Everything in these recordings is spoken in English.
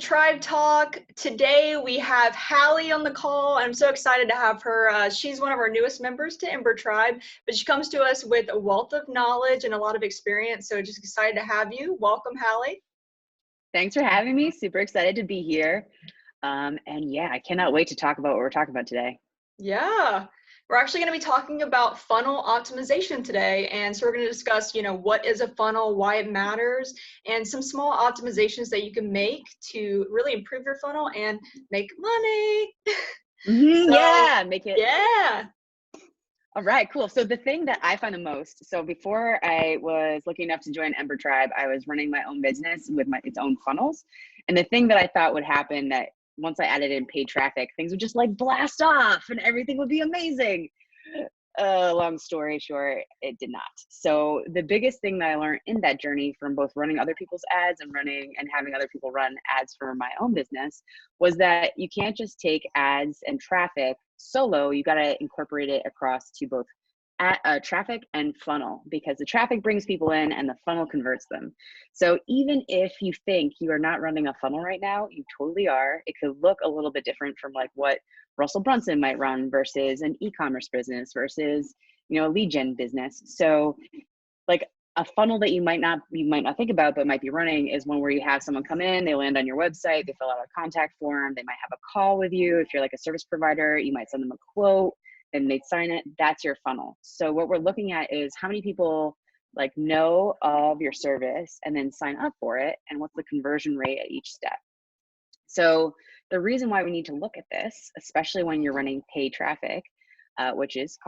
Tribe Talk. Today we have Hallie on the call. I'm so excited to have her. She's one of our newest members to Ember Tribe, but she comes to us with a wealth of knowledge and a lot of experience. So just excited to have you. Welcome, Hallie. Thanks for having me. Super excited to be here. And yeah, I cannot wait to talk about what we're talking about today. Yeah. We're actually going to be talking about funnel optimization today. And so we're going to discuss, what is a funnel, why it matters, and some small optimizations that you can make to really improve your funnel and make money. Yeah, make it. Yeah. All right, cool. So the thing that I find the most, so before I was lucky enough to join Ember Tribe, I was running my own business with its own funnels. And the thing that I thought would happen that once I added in paid traffic, things would just like blast off and everything would be amazing. Long story short, it did not. So the biggest thing that I learned in that journey from both running other people's ads and having other people run ads for my own business was that you can't just take ads and traffic solo. You got to incorporate it across to both traffic and funnel, because the traffic brings people in and the funnel converts them. So even if you think you are not running a funnel right now, you totally are. It could look a little bit different from like what Russell Brunson might run versus an e-commerce business versus, a lead gen business. So like a funnel that you might not think about but might be running is one where you have someone come in, they land on your website, they fill out a contact form, they might have a call with you. If you're like a service provider, you might send them a quote and they'd sign it. That's your funnel. So what we're looking at is how many people like know of your service and then sign up for it, and what's the conversion rate at each step. So the reason why we need to look at this, especially when you're running paid traffic, which has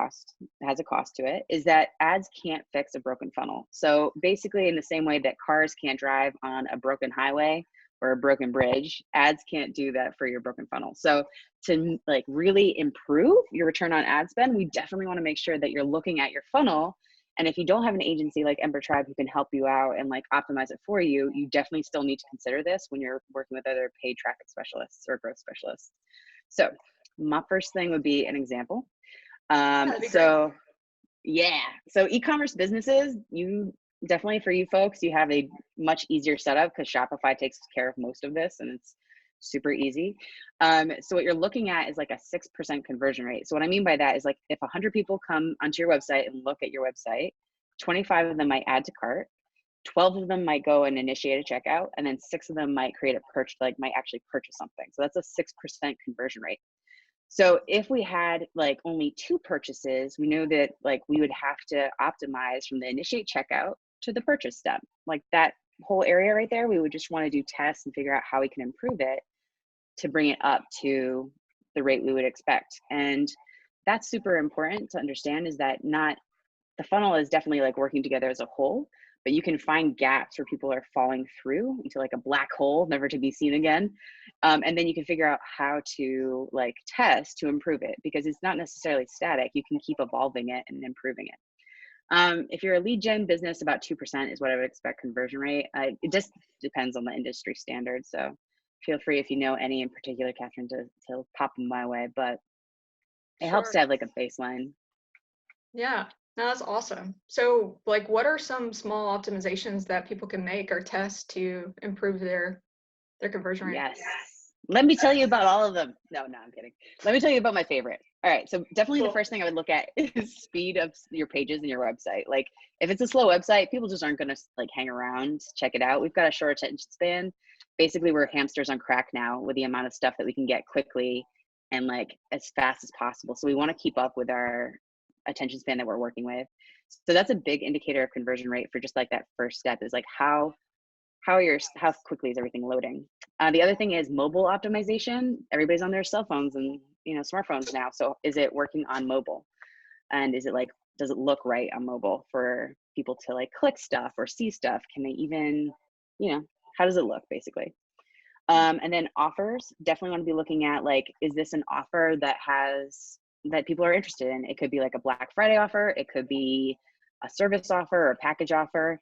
a cost to it, is that ads can't fix a broken funnel. So basically, in the same way that cars can't drive on a broken highway or a broken bridge, ads can't do that for your broken funnel. So to like really improve your return on ad spend, we definitely want to make sure that you're looking at your funnel. And if you don't have an agency like Ember Tribe who can help you out and like optimize it for you, you definitely still need to consider this when you're working with other paid traffic specialists or growth specialists. So my first thing would be an example. So e-commerce businesses, you definitely, for you folks, you have a much easier setup because Shopify takes care of most of this and it's super easy. So what you're looking at is like a 6% conversion rate. So what I mean by that is like if 100 people come onto your website and look at your website, 25 of them might add to cart, 12 of them might go and initiate a checkout, and then 6 of them might create a purchase, like might actually purchase something. So that's a 6% conversion rate. So if we had like only 2 purchases, we know that like we would have to optimize from the initiate checkout to the purchase step. Like that whole area right there, we would just want to do tests and figure out how we can improve it to bring it up to the rate we would expect. And that's super important to understand, is that not the funnel is definitely like working together as a whole, but you can find gaps where people are falling through into like a black hole, never to be seen again. And then you can figure out how to like test to improve it, because it's not necessarily static. You can keep evolving it and improving it. If you're a lead gen business, about 2% is what I would expect conversion rate. It just depends on the industry standard. So feel free, if you know any in particular, Catherine, to pop them my way, but it helps to have like a baseline. Yeah, no, that's awesome. So like, what are some small optimizations that people can make or test to improve their conversion rate? Yes. Let me tell you about all of them. No, I'm kidding. Let me tell you about my favorite. All right. So definitely The first thing I would look at is speed of your pages and your website. Like if it's a slow website, people just aren't going to like hang around, check it out. We've got a short attention span. Basically, we're hamsters on crack now with the amount of stuff that we can get quickly and like as fast as possible. So we want to keep up with our attention span that we're working with. So that's a big indicator of conversion rate for just like that first step, is like how quickly is everything loading. The other thing is mobile optimization. Everybody's on their cell phones and smartphones now. So is it working on mobile? And is it like, does it look right on mobile for people to like click stuff or see stuff? Can they even, how does it look basically? And then offers, definitely want to be looking at like, is this an offer that people are interested in? It could be like a Black Friday offer. It could be a service offer or a package offer.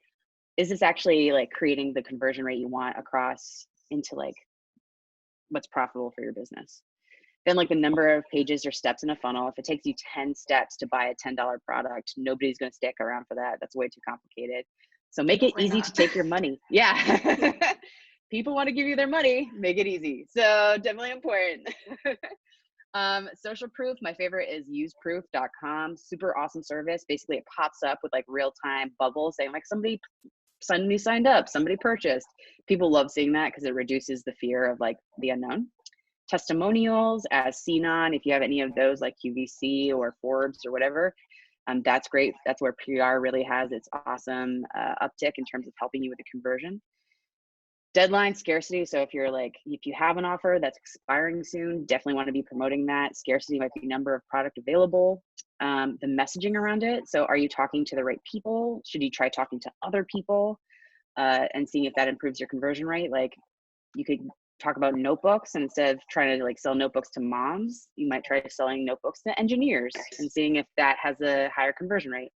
Is this actually like creating the conversion rate you want across into like what's profitable for your business? Then like the number of pages or steps in a funnel. If it takes you 10 steps to buy a $10 product, nobody's going to stick around for that. That's way too complicated. So make it easy to take your money. Yeah. people want to give you their money, make it easy. So definitely important. Social proof, my favorite is useproof.com. Super awesome service. Basically, it pops up with like real-time bubbles saying like somebody suddenly signed up, somebody purchased. People love seeing that because it reduces the fear of like the unknown. Testimonials as seen on, if you have any of those like QVC or Forbes or whatever, that's great. That's where PR really has its awesome uptick in terms of helping you with the conversion. Deadline scarcity. So if you're like, if you have an offer that's expiring soon, definitely want to be promoting that. Scarcity might be number of product available. The messaging around it. So are you talking to the right people? Should you try talking to other people and seeing if that improves your conversion rate? Like you could talk about notebooks, and instead of trying to like sell notebooks to moms, you might try selling notebooks to engineers and seeing if that has a higher conversion rate.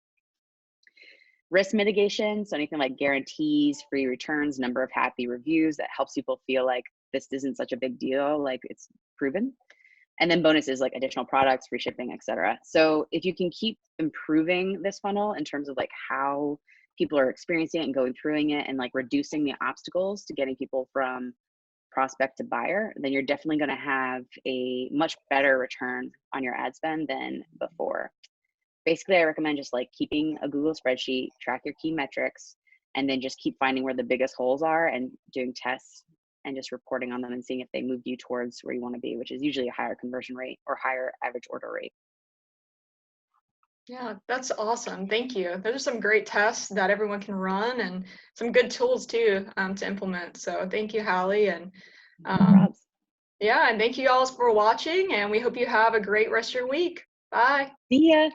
Risk mitigation, so anything like guarantees, free returns, number of happy reviews, that helps people feel like this isn't such a big deal, like it's proven. And then bonuses like additional products, free shipping, etc. So if you can keep improving this funnel in terms of like how people are experiencing it and going through it and like reducing the obstacles to getting people from prospect to buyer, then you're definitely going to have a much better return on your ad spend than before. Basically, I recommend just like keeping a Google spreadsheet, track your key metrics, and then just keep finding where the biggest holes are and doing tests and just reporting on them and seeing if they moved you towards where you want to be, which is usually a higher conversion rate or higher average order rate. Yeah, that's awesome. Thank you. Those are some great tests that everyone can run and some good tools too to implement. So thank you, Hallie. And yeah, and thank you all for watching, and we hope you have a great rest of your week. Bye. See ya.